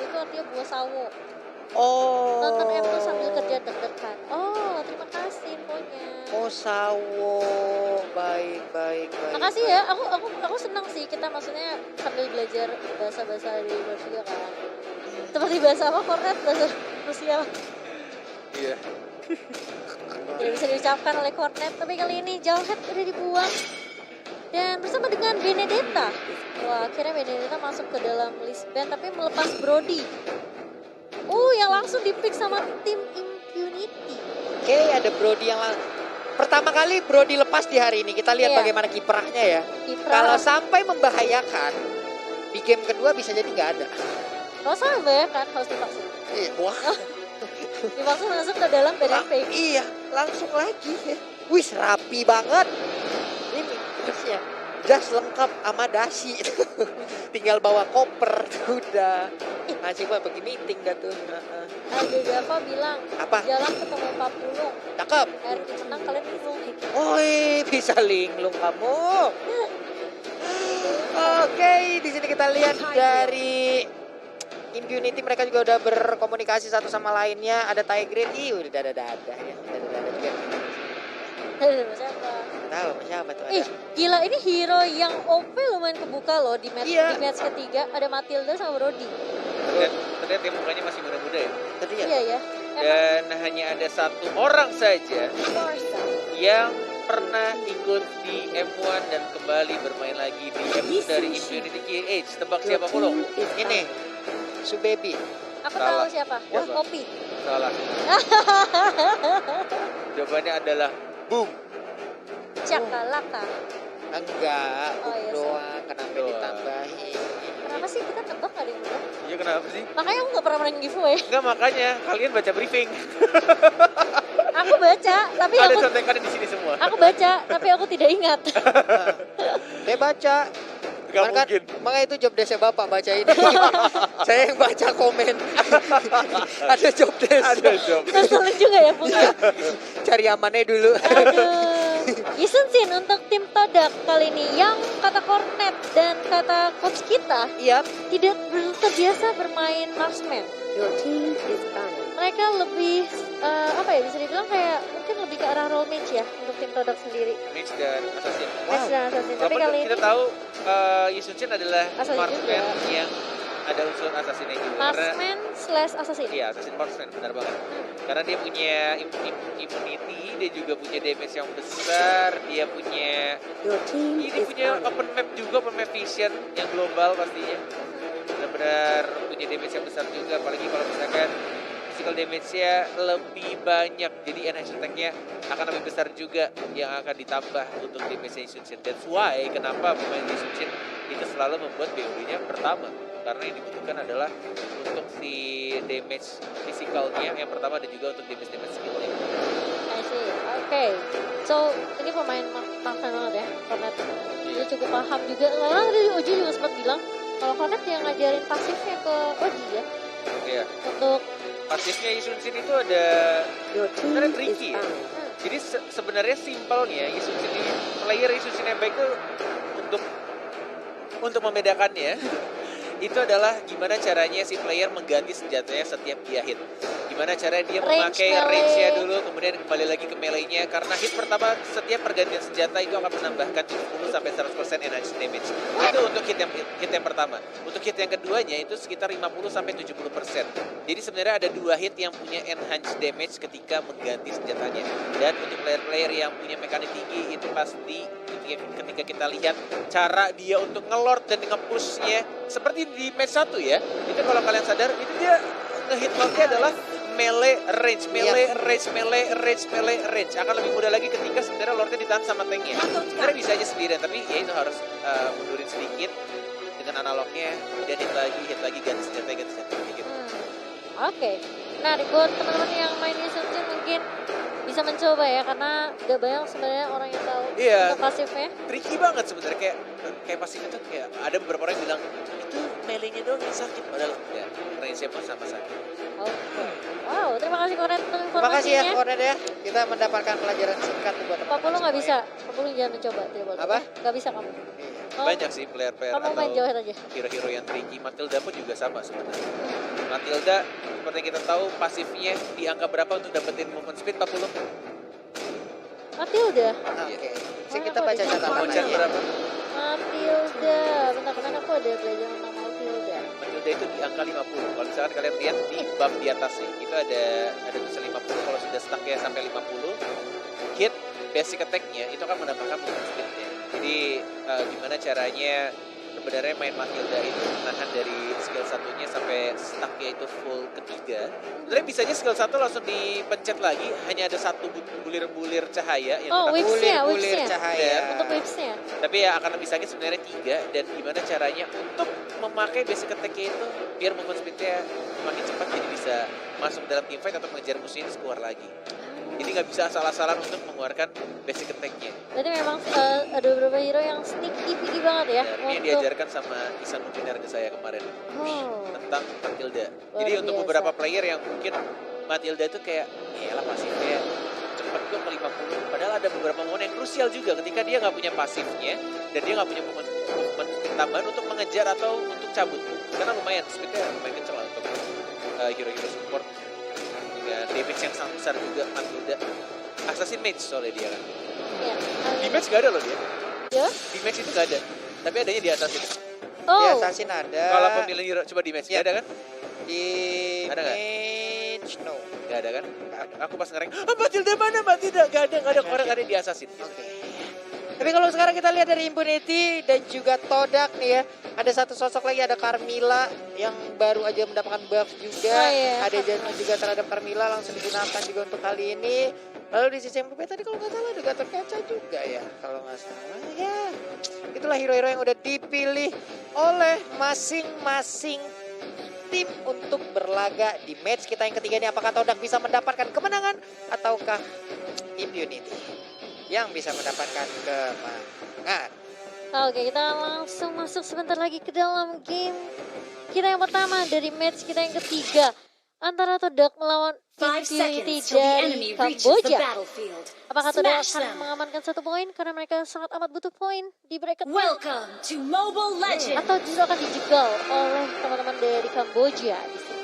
itu artinya buah sawo. Nonton Oh. F2 sambil kerja deg-degan. Oh, terima kasih infonya. Oh, sawo. Baik. Makasih ya, aku senang sih kita maksudnya sambil belajar bahasa-bahasa dari Rusia kan. Seperti bahasa apa Kornet, bahasa Rusia Iya. tidak bisa diucapkan oleh Kornet, tapi kali ini Jawhead udah dibuang. Dan bersama dengan Benedetta. Wah, akhirnya Benedetta masuk ke dalam list band tapi melepas Brody. Yang langsung di-pick sama tim Impunity. Oke, ada Brody yang pertama kali Brody lepas di hari ini. Kita lihat Iya. bagaimana kiprahnya ya. Kiprah. Kalau sampai membahayakan, di game kedua bisa jadi nggak ada. Kalau saya membayangkan harus divaksin. Wah, Divaksin masuk ke dalam badan fake. iya, langsung lagi ya. Wih, rapi banget. Ini jasnya. Jas lengkap sama dasi. Tinggal bawa koper udah. Masih mah pergi meeting dah tuh. Ada Java bilang, Apa? jalan ketemu Pak Pulung. Cakep. RQ menang kalian bingung. Oi, bisa linglung kamu. Oke, di sini kita lihat dari Impunity, mereka juga udah berkomunikasi satu sama lainnya. Ada Tigreal, udah dada-dada ya. Dada-dada juga. Siapa? Tahu sama siapa tuh ada. Gila ini hero yang OP lumayan kebuka loh di match, Iya. di match ketiga. Ada Matilda sama Brody. Terlihat ya mukanya masih muda-muda ya. Tadi ya. Iya ya. Dan hanya ada satu orang saja yang pernah ikut di M1 dan kembali bermain lagi di M2 dari Impunity KH. Tebak siapa Pulung? Ini, Subebi. Aku Salah. tahu siapa. Wah, Kopi. Salah. Jawabannya adalah boom. Cakalaka. Enggak, Oh, iya, doang. Kenapa Doang. ditambahin? Kenapa sih kita tebak gak ada yang benar? Iya kenapa sih? Makanya aku gak pernah menang giveaway. Enggak, makanya kalian baca briefing. Aku baca, tapi Ada aku contekannya di sini semua. aku baca, tapi aku tidak ingat. Saya baca. Gak Makanya mungkin. makanya itu job desk Bapak baca ini. Saya yang baca komen. Ada job desk. Ada job. Keselin juga ya Punya. Cari amannya dulu. Aduh. Isensin untuk tim Todak kali ini yang kata Kornet dan kata coach kita Iya. tidak terbiasa bermain marksman. Your team is banned. Mereka lebih apa ya, bisa dibilang kayak mungkin lebih ke arah role match ya untuk tim Todak sendiri. Mix dan Assassin. Match dan assassin. Tapi Walaupun kali kita ini tahu Yusunchin adalah Assassin marksman juga. yang ada unsur assassinnya juga. Karena marksman slash assassin. iya, assassin marksman benar banget. Karena dia punya immunity, dia juga punya damage yang besar, dia punya Your team ini is punya banned. open map juga, open map vision yang global pastinya. Benar-benar punya damage yang besar juga, apalagi kalau misalkan physical damage-nya lebih banyak, jadi enhance attack-nya akan lebih besar juga yang akan ditambah untuk damage Yusunchin. That's why kenapa pemain Yusunchin itu selalu membuat BOD-nya pertama, karena yang dibutuhkan adalah untuk si damage fisikalnya yang pertama dan juga untuk damage skill-nya. I see. Oke. So, ini pemain marksman banget ya, Kornet. Dia cukup paham juga. Karena tadi Oji juga sempat bilang kalau Kornet yang ngajarin pasifnya ke Oji ya. Iya. Untuk Pasifnya Yusunchin itu ada Your team sebenarnya is tricky ya. banned. Jadi sebenarnya simpelnya Yusunchin ini, player Yusunchin yang baik tuh untuk membedakannya itu adalah gimana caranya si player mengganti senjatanya setiap dia hit. Gimana cara dia memakai melee. range-nya dulu, kemudian kembali lagi ke melee-nya. Karena hit pertama, setiap pergantian senjata itu akan menambahkan 70-100% enhanced damage. Itu untuk hit yang pertama. Untuk hit yang keduanya itu sekitar 50-70%. Jadi sebenarnya ada dua hit yang punya enhanced damage ketika mengganti senjatanya. Dan untuk player-player yang punya mekanik tinggi itu pasti ketika kita lihat cara dia untuk ngelord dan nge-pushnya seperti di match 1 ya. Itu kalau kalian sadar, itu dia nge-hit lordnya adalah melee range. Akan lebih mudah lagi ketika sebenarnya lordnya ditahan sama tanknya. Sebenarnya bisa aja sendirian, tapi ya itu harus mundurin sedikit dengan analognya, dan hit lagi, ganti senjata gitu. Oke. Nah, buat teman-teman yang main Yusunchin mungkin bisa mencoba ya, karena gak banyak sebenarnya orang yang tahu Iya. untuk pasifnya. Tricky banget sebenarnya, kayak pasifnya tuh kayak ada beberapa orang yang bilang itu melee-nya doang yang sakit, padahal ya range-nya pun sama sakit. Oke. Wow, terima kasih Kornet untuk Terima kasih ya informasinya. Kornet ya. Kita mendapatkan pelajaran singkat buat Pak Pulu nggak bisa. Pak Pulu jangan mencoba, tidak boleh. Apa? Nggak bisa kamu. Iya. Banyak sih player-player Kamu atau main Jawhead aja. hero-hero yang tricky. Matilda pun juga sama sebenarnya. Matilda seperti yang kita tahu pasifnya di angka berapa untuk dapetin movement speed 40? Matilda. Oke. Sih Mana kita aku baca ada catatan Moncan lagi. berapa? Matilda. Bentar, kemarin aku ada belajar tentang Matilda. Matilda itu di angka 50. Kalau misalkan kalian lihat di bab di atasnya, itu ada tulisan 50. Kalau sudah stucknya sampai 50, hit basic attack-nya itu akan menambahkan movement speed-nya. Jadi gimana caranya sebenarnya main Matilda itu menahan dari skill satunya sampai stucknya itu full ketiga. Sebenarnya bisa aja skill satu langsung dipencet lagi, hanya ada satu bulir-bulir cahaya yang Oh, tetap whips-nya, Bulir-bulir whips-nya. cahaya. Untuk whipsnya. tapi ya akan lebih sakit sebenarnya 3. Dan gimana caranya untuk memakai basic attack-nya itu biar movement speed-nya makin cepat, jadi bisa masuk dalam team fight atau mengejar musuh ini keluar lagi. Jadi nggak bisa asal-asalan untuk mengeluarkan basic attack-nya. Berarti memang ada beberapa hero yang sneaky banget ya. Dan ini yang diajarkan sama Isan Mungkinar ke saya kemarin Oh, tentang Matilda. Luar Jadi untuk biasa. beberapa player yang mungkin Matilda itu kayak lah pasifnya cepet kok ke 50. Padahal ada beberapa momen yang krusial juga ketika dia nggak punya pasifnya dan dia nggak punya movement speed tambahan untuk mengejar atau untuk cabut. Karena lumayan speednya lumayan kenceng lah untuk hero-hero support dengan damage yang sangat besar juga Matilda. Assassin Mage soalnya dia kan. iya. Di match gak ada loh dia. Ya? Di match itu gak ada. Tapi adanya di Assassin. Di Oh, Assassin ada. Kalau pemilihan hero coba di match Iya. gak ada kan? Di Ada nggak? Mage no. Gak ada kan? Aku pas ngereng, Matilda mana? Matilda gak ada. Orang ada di Assassin. Oke. Tapi kalau sekarang kita lihat dari Impunity dan juga Todak nih ya. Ada satu sosok lagi, ada Carmilla yang baru aja mendapatkan buff juga. Oh, iya. Ada janji juga terhadap Carmilla langsung digunakan juga untuk kali ini. Lalu di sisi yang berbeda tadi kalau nggak salah ada Gatot Kaca juga ya. Kalau nggak salah ya. Itulah hero-hero yang udah dipilih oleh masing-masing tim untuk berlaga di match kita yang ketiga ini. Apakah Todak bisa mendapatkan kemenangan ataukah Impunity yang bisa mendapatkan kemenangan? oke, kita langsung masuk sebentar lagi ke dalam game kita yang pertama dari match kita yang ketiga antara Todak melawan 5 Impunity seconds till the dari enemy reaches the Kamboja. battlefield. Apakah Todak Smash akan them. mengamankan 1 poin karena mereka sangat amat butuh poin di bracket Welcome to Mobile Legends. atau justru akan dijegal oleh teman-teman dari Kamboja di sini?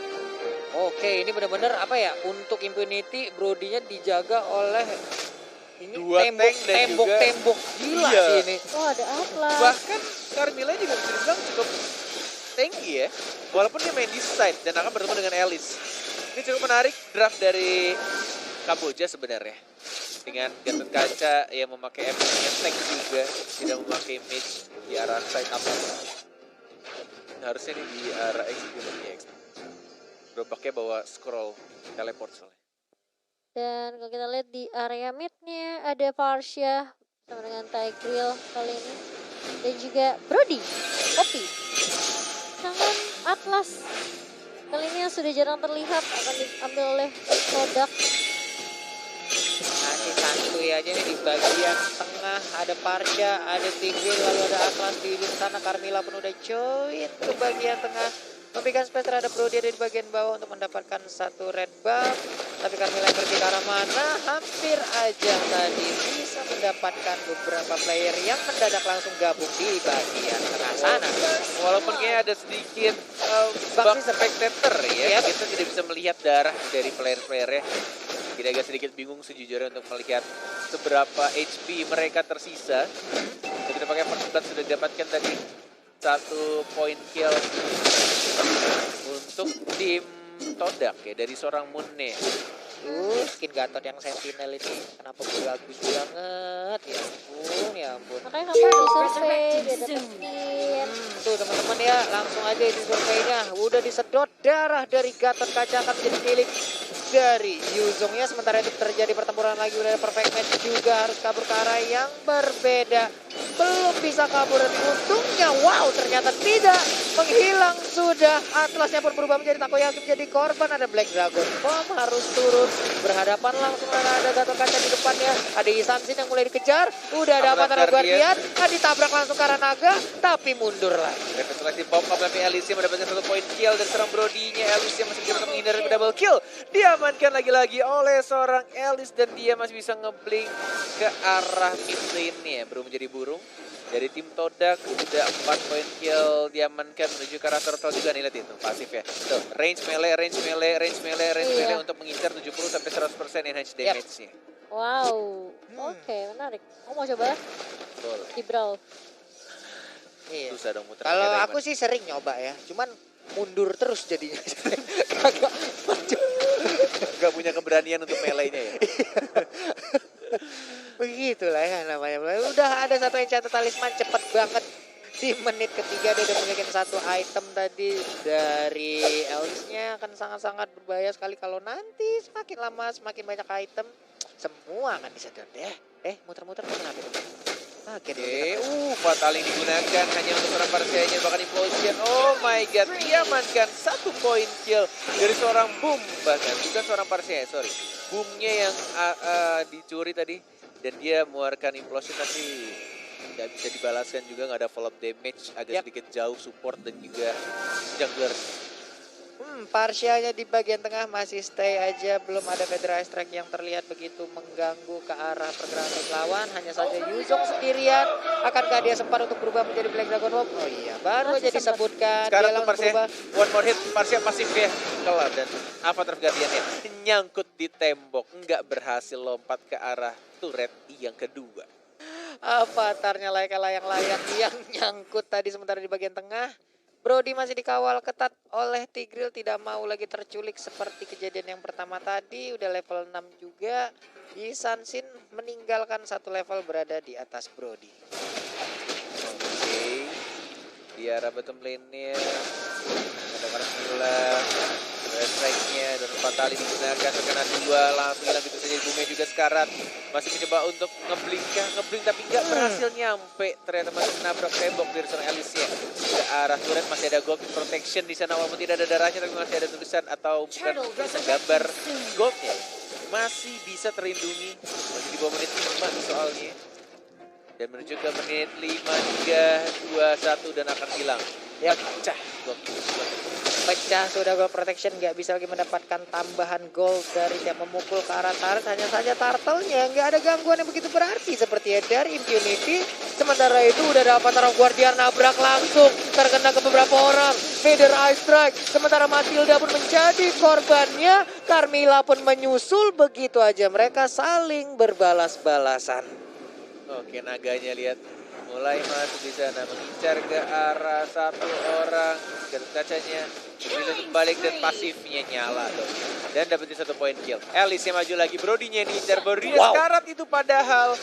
Oke, ini benar-benar apa ya, untuk Impunity Brodinya dijaga oleh ini Dua tank dan juga- tembok-tembok gila Iya. sih ini. Oh, ada Atlas. Bahkan Carmilla juga bisa dibilang cukup tanky ya. Walaupun dia main di side dan akan bertemu dengan Alice. Ini cukup menarik draft dari Kamboja sebenarnya. Dengan Gatot Kaca yang memakai MP-nya tank juga. Tidak memakai mage di arah side up. Harusnya ini di arah execute. Gerobaknya bawa scroll teleport soalnya. Dan kalau kita lihat di area mid-nya ada Varsha sama dengan Tigreal kali ini. Dan juga Brody, Poppy. Sedangkan Atlas kali ini yang sudah jarang terlihat akan diambil oleh Todak. Masih santuy aja nih di bagian tengah ada Parsha, ada Tigreal, lalu ada Atlas di sana. Carmilla pun udah join ke bagian tengah. Memberikan space terhadap Brody ada di bagian bawah untuk mendapatkan 1 red buff. Tapi Carmilla yang pergi ke arah mana? Hampir aja tadi bisa mendapatkan beberapa player yang mendadak langsung gabung di bagian tengah sana. Walaupun kayaknya ada sedikit Bug bug system. spectator ya, Yep. kita tidak bisa melihat darah dari player-playernya. Kita agak sedikit bingung sejujurnya untuk melihat seberapa HP mereka tersisa. Jadi pakai first blood sudah didapatkan tadi 1 point kill untuk tim Todak ya dari seorang Munne. Skin Gatot yang Sentinel ini kenapa bagus banget, ya ampun. Makanya kamu disurvey, dia dapat skin. Tuh teman-teman ya, langsung aja di surveinya udah disedot darah dari Gatot Kaca akan menjadi milik dari Yuzong ya. Sementara itu terjadi pertempuran lagi, udah ada perfect match juga, harus kabur ke arah yang berbeda. Belum bisa kabur dan untungnya wow ternyata tidak menghilang sudah. Atlasnya pun berubah menjadi Takoyaki, menjadi korban. Ada Black Dragon Bomb harus turun berhadapan langsung, ada Gatot Kaca di depannya, ada Isansin yang mulai dikejar, udah ada Apalagi Avatar Guardian. Guardian, ditabrak langsung ke arah naga tapi mundur lagi. Refleksi pop up tapi Alicia mendapatkan 1 point kill dan serang Brody-nya. Alicia masih bisa untuk menghindari double kill. Diamankan lagi-lagi oleh seorang Alice dan dia masih bisa ngeblink ke arah mid lane-nya. Belum menjadi burung. Dari tim Todak udah 4 poin kill diamankan menuju ke arah turtle juga nih, lihat itu pasif ya. Tuh, range melee Iya. untuk mengincar 70 sampai 100% enhanced damage-nya. Wow. Oke, menarik. Aku mau coba Betul. di brawl. Iya. Susah dong muter. Kalau aku sih sering nyoba ya, cuman mundur terus jadinya. Kagak maju. nggak punya keberanian untuk melee-nya ya. Begitulah ya namanya. Udah ada satu enchanted talisman cepet banget. Di menit ketiga dia udah memiliki satu item tadi dari Alice-nya akan sangat-sangat berbahaya sekali kalau nanti semakin lama semakin banyak item semua akan disedot deh. Muter-muter kenapa itu? Oke, Fatal yang digunakan hanya untuk seorang Parsianya bahkan implosion. Oh my god, diamankan 1 poin kill dari seorang Boom, bahkan bukan seorang Parsia, sorry. Boomnya yang dicuri tadi dan dia mengeluarkan implosion tapi nggak bisa dibalaskan juga, nggak ada follow up damage, agak sedikit jauh support dan juga jungler. Parsianya di bagian tengah masih stay aja, belum ada Fedra Strike yang terlihat begitu mengganggu ke arah pergerakan tim lawan. Hanya saja Yuzong sendirian, akankah dia sempat untuk berubah menjadi Black Dragon Wolf? Oh iya, baru aja disebutkan. Sekarang dia tuh Parsia, berubah. one more hit, Parsia pasif ya, kelar dan Avatar Guardian-nya nyangkut di tembok, nggak berhasil lompat ke arah turret yang kedua. Avatarnya layang-layang yang nyangkut tadi sementara di bagian tengah. Brody masih dikawal ketat oleh Tigreal, tidak mau lagi terculik seperti kejadian yang pertama tadi. Udah level 6 juga. Yi Sansin meninggalkan satu level berada di atas Brody. Oke, di arah bottom lane-nya ada Karmila, strike-nya dan Fatali digunakan terkena 2, langsung hilang gitu saja. Boomnya juga sekarat, masih mencoba untuk ngeblink tapi nggak berhasil nyampe, ternyata masih menabrak tembok dari seorang Alicia. Ke arah turret masih ada gold protection di sana, walaupun tidak ada darahnya tapi masih ada tulisan atau bukan tulisan gambar goldnya. Masih bisa terlindungi, masih di bawah menit 5 soalnya. Dan menuju ke menit 5, 3, 2, 1 dan akan hilang. Ya, Pecah gold. pecah sudah gold protection, nggak bisa lagi mendapatkan tambahan gold dari tiap memukul ke arah turret. Hanya saja turtle-nya nggak ada gangguan yang begitu berarti seperti ya dari Impunity. Sementara itu udah ada Avatar Guardian nabrak langsung, terkena ke beberapa orang. Feather Ice Strike, sementara Matilda pun menjadi korbannya. Carmilla pun menyusul, begitu aja mereka saling berbalas-balasan. Oke, naganya lihat mulai masuk di sana, mengincar ke arah satu orang. Gatot kacanya begitu balik dan pasifnya nyala dong. Dan dapetin 1 poin kill. Alice yang maju lagi, Brody-nya ninjar, Brody-nya sekarat itu padahal.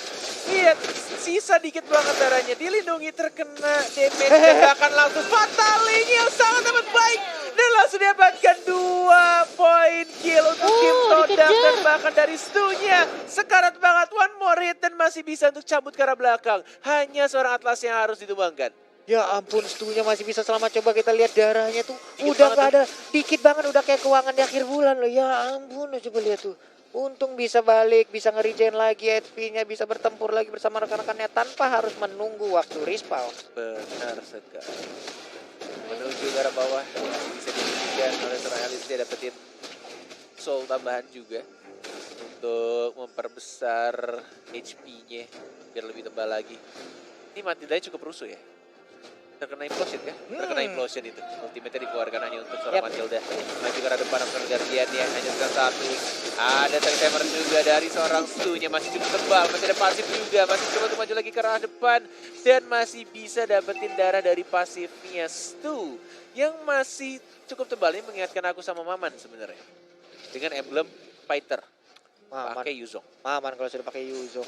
Lihat, sisa dikit banget darahnya, dilindungi terkena damage dan bahkan langsung fatalinya yang sangat amat baik. Dan langsung dapatkan 2 poin kill untuk tim Todak dan bahkan dari Stu-nya. Sekarat banget, one more hit dan masih bisa untuk cabut ke arah belakang. Hanya seorang Atlas yang harus ditumbangkan. Ya ampun, Stu-nya masih bisa selamat. Coba kita lihat darahnya tuh udah gak ada, dikit banget, udah kayak keuangan di akhir bulan loh. Ya ampun, coba lihat tuh. Untung bisa balik, bisa nge-regen lagi HP-nya, bisa bertempur lagi bersama rekan-rekannya tanpa harus menunggu waktu respawn. Benar sekali. Menuju ke arah bawah, bisa diberikan oleh seorang Alice, dia dapetin soul tambahan juga untuk memperbesar HP-nya biar lebih tebal lagi. Ini Matildanya cukup rusuh ya. Terkena implosion kan? Terkena implosion itu. Ultimate-nya dikeluarkan hanya untuk seorang Matilda. Maju ke arah depan Avatar Guardian ya, hanya sekarang 1. Ada timer juga dari seorang Stu-nya, masih cukup tebal, masih ada pasif juga, masih coba untuk maju lagi ke arah depan dan masih bisa dapetin darah dari pasifnya Stu yang masih cukup tebal. Ini mengingatkan aku sama Maman sebenarnya. Dengan emblem fighter. Pakai Yuzong. Maman kalau sudah pakai Yuzong,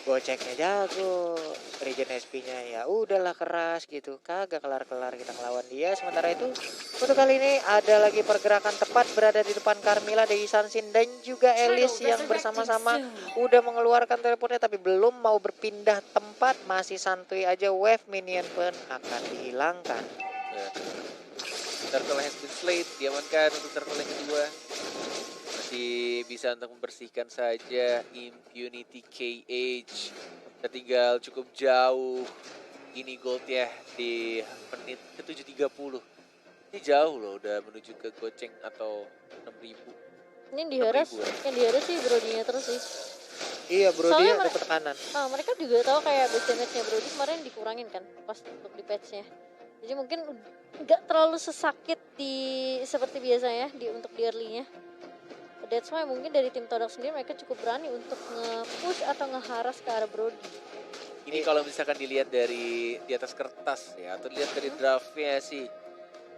goceknya jago, regen SP-nya ya udahlah keras gitu, kagak kelar-kelar kita ngelawan dia. Sementara itu untuk kali ini ada lagi pergerakan tepat berada di depan Carmilla, Yi Sansin dan juga Alice yang bersama-sama udah mengeluarkan teleportnya tapi belum mau berpindah tempat, masih santuy aja. Wave minion pun akan dihilangkan. Turtle has been slayed, diamankan untuk turtle yang kedua. Masih bisa untuk membersihkan saja Impunity KH. Tertinggal cukup jauh. Ini gold ya di menit ke 7.30. Ini jauh loh, udah menuju ke goceng atau 6.000. Ini yang diharas sih Brody-nya terus sih. Iya, Brody Soalnya ada tekanan. mereka juga tahu kayak base damage-nya Brody kemarin dikurangin kan pas untuk di patch-nya. Jadi mungkin nggak terlalu sesakit seperti biasanya untuk di early-nya. That's why mungkin dari tim Todak sendiri mereka cukup berani untuk nge-push atau nge-harass ke arah Brody. Ini kalau misalkan dilihat dari di atas kertas ya, atau dilihat dari draftnya sih,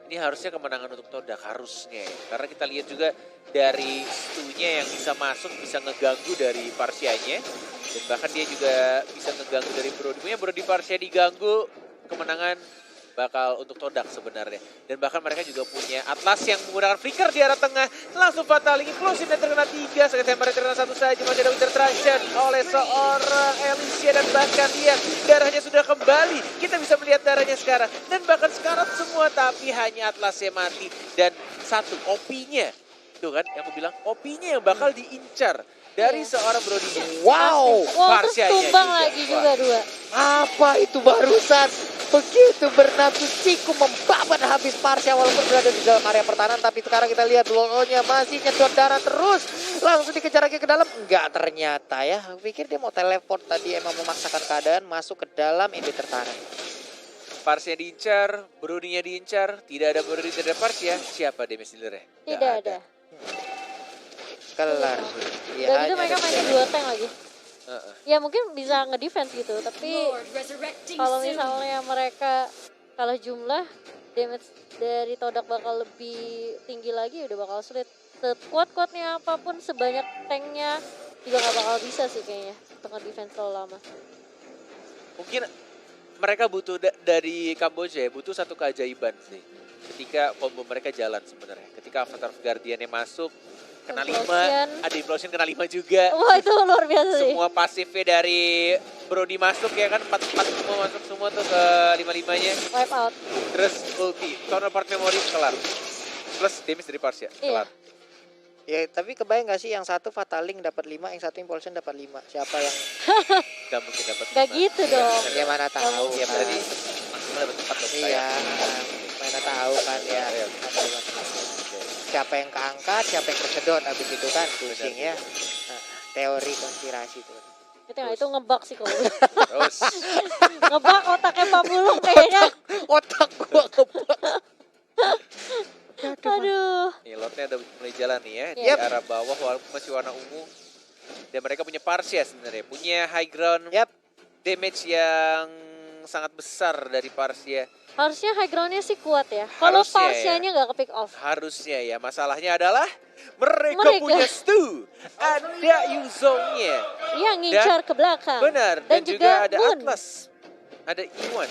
ini harusnya kemenangan untuk Todak, harusnya ya. Karena kita lihat juga dari Stu-nya yang bisa masuk, bisa ngeganggu dari Parsianya. Dan bahkan dia juga bisa ngeganggu dari Brody. Punya Brody Parsia diganggu, kemenangan bakal untuk Todak sebenarnya. Dan bahkan mereka juga punya Atlas yang menggunakan flicker di arah tengah. Langsung fataling, implosion dan terkena 3. Sekali tembak terkena 1 saja. Masih ada Winter Traction oleh seorang Alicia. Dan bahkan lihat darahnya sudah kembali. Kita bisa melihat darahnya sekarang. Dan bahkan sekarang semua, tapi hanya Atlasnya mati. Dan satu, OP-nya. Tuh kan, yang aku bilang, OP-nya yang bakal diincar dari seorang Brody-nya. Wow. Wow, terus Parsianya tumbang juga. lagi juga 2. Apa itu barusan? Begitu bernafsu Ciku membabat habis Parsia walaupun berada di dalam area pertahanan. Tapi sekarang kita lihat Lolo-nya masih nyedot darah terus. Langsung dikejar lagi ke dalam. Enggak ternyata ya. Pikir dia mau teleport tadi, emang memaksakan keadaan masuk ke dalam ini tertarik. Parsia diincar, Brody-nya diincar. Tidak ada Brody, tidak ada Parsia. Siapa damage dealer-nya? Tidak ada. Kelar. Ya, Dan itu hanya mereka ada mainnya 2 tank lagi. Heeh. Ya mungkin bisa nge-defense gitu, tapi Lord resurrecting kalau soon. misalnya mereka kalah jumlah, damage dari Todak bakal lebih tinggi lagi, udah bakal sulit. Sekuat-kuatnya apapun, sebanyak tanknya juga nggak bakal bisa sih kayaknya untuk nge-defense terlalu lama. Mungkin mereka butuh dari Kamboja ya, butuh satu keajaiban sih. Ketika combo mereka jalan sebenarnya. Ketika Avatar of Guardian-nya masuk, kena 5, Implosion. ada Implosion kena 5 juga. Wah itu luar biasa sih. Semua pasifnya dari Brody masuk ya kan, 4 semua masuk semua tuh ke 5-5-nya. Wipe out. Terus ulti, counterpart memory kelar. Plus damage dari Parsia, kelar. Ya, tapi kebayang gak sih yang satu Fataling dapat 5, yang satu Impulsion dapat 5. Siapa yang Gak mungkin dapat. Gak gitu dong. ya mana tahu. Iya kan. berarti maksimal dapat 4 dong saya. Iya, mana tahu kan ya. Siapa yang keangkat, siapa yang kesedot habis itu kan pusing ya. Nah, teori konspirasi tuh. Itu ngebug sih kalau Terus ngebug otaknya Pak Bulung kayaknya. Otak gua ngebak. Aduh. nih lotnya udah mulai jalan nih ya, di Yep. arah bawah walaupun masih warna ungu. Dan mereka punya Parsia sebenarnya, punya high ground, Yap. damage yang sangat besar dari Parsia. Harusnya high ground-nya sih kuat ya. Kalau Harusnya ya. Parsianya nggak ke pick off. Harusnya ya, masalahnya adalah mereka Mereka. punya Stu, ada Yuzo-nya. Iya ngincar ke belakang. Benar, dan juga ada Moon. Atlas, ada Iwan.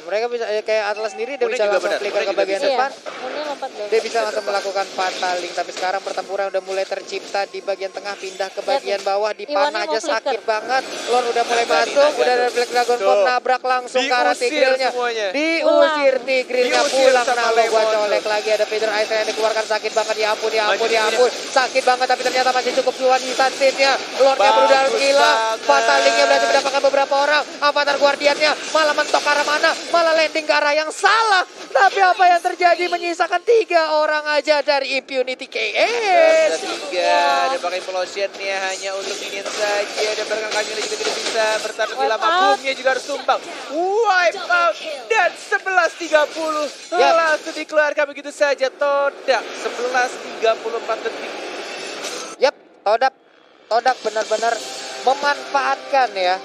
Mereka bisa kayak Atlas sendiri dia Moonnya bisa juga langsung benar, flicker Moonnya ke juga bagian bisa. depan. Moonnya lompat dong. Dia bisa langsung melakukan Fataling, tapi sekarang pertempuran udah mulai tercipta di bagian tengah, pindah ke bagian bawah, di Iwannya panah mau aja sakit flicker. banget. Lord udah mulai Tadi masuk, naga udah ada tuh. Black Dragon Tuh. Bomb nabrak langsung ke arah Diusir Tigrilnya. semuanya. Diusir Tigrilnya Diusir pulang. sama Nah lo gua Lemon colek tuh. lagi, ada Peter Aizen yang dikeluarkan sakit banget. Ya ampun, ya ampun, Maju ya punya. ampun. Sakit banget tapi ternyata masih cukup cuan instantinnya. Lordnya Bagus berudah gila. banget. Fatalingnya berhasil mendapatkan beberapa orang. Avatar Guardiannya malah mentok ke arah mana? Malah landing ke arah yang salah. Tapi apa yang terjadi? Menyisakan 3 orang aja dari Impunity Ada KS. 3, ada pakai Implosion-nya hanya untuk minion saja. Dan bahkan Camilla juga tidak bisa bertahan lebih Wipe lama. out. Boomnya juga harus tumbang. Wipe out dan 11.30 Yap. langsung dikeluarkan begitu saja. Todak 11.34 detik. Yap, Todak benar-benar memanfaatkan ya